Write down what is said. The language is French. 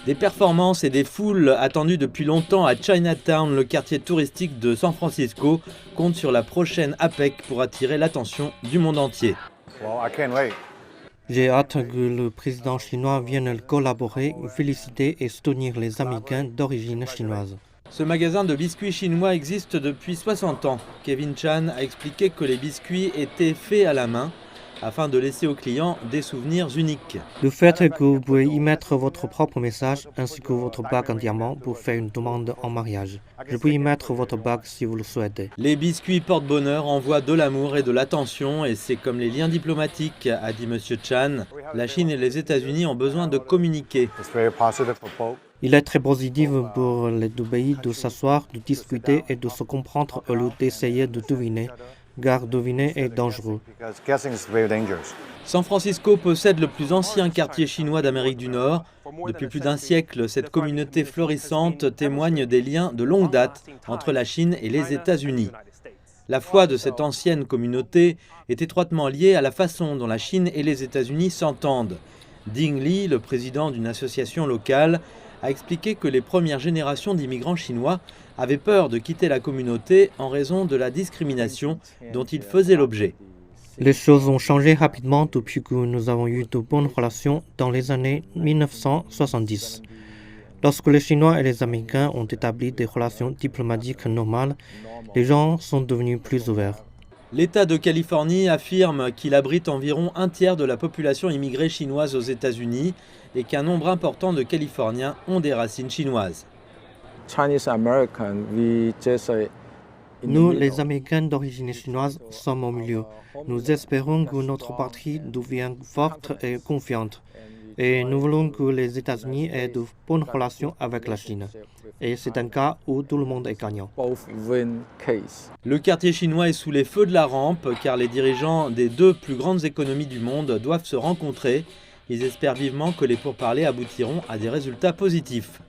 Des performances et des foules attendues depuis longtemps à Chinatown, le quartier touristique de San Francisco, comptent sur la prochaine APEC pour attirer l'attention du monde entier. J'ai hâte que le président chinois vienne collaborer, féliciter et soutenir les Américains d'origine chinoise. Ce magasin de biscuits chinois existe depuis 60 ans. Kevin Chan a expliqué que les biscuits étaient faits à la main afin de laisser aux clients des souvenirs uniques. Le fait que vous pouvez y mettre votre propre message ainsi que votre bague en diamant pour faire une demande en mariage. Je peux y mettre votre bague si vous le souhaitez. Les biscuits porte-bonheur envoient de l'amour et de l'attention et c'est comme les liens diplomatiques, a dit M. Chan. La Chine et les États-Unis ont besoin de communiquer. Il est très positif pour les deux pays de s'asseoir, de discuter et de se comprendre au lieu d'essayer de deviner, car deviner est dangereux. San Francisco possède le plus ancien quartier chinois d'Amérique du Nord. Depuis plus d'un siècle, cette communauté florissante témoigne des liens de longue date entre la Chine et les États-Unis. La foi de cette ancienne communauté est étroitement liée à la façon dont la Chine et les États-Unis s'entendent. Ding Li, le président d'une association locale, a expliqué que les premières générations d'immigrants chinois avaient peur de quitter la communauté en raison de la discrimination dont ils faisaient l'objet. Les choses ont changé rapidement depuis que nous avons eu de bonnes relations dans les années 1970. Lorsque les Chinois et les Américains ont établi des relations diplomatiques normales, les gens sont devenus plus ouverts. L'État de Californie affirme qu'il abrite environ un tiers de la population immigrée chinoise aux États-Unis et qu'un nombre important de Californiens ont des racines chinoises. Nous, les Américains d'origine chinoise, sommes au milieu. Nous espérons que notre patrie devienne forte et confiante. Et nous voulons que les États-Unis aient de bonnes relations avec la Chine. Et c'est un cas où tout le monde est gagnant. Le quartier chinois est sous les feux de la rampe car les dirigeants des deux plus grandes économies du monde doivent se rencontrer. Ils espèrent vivement que les pourparlers aboutiront à des résultats positifs.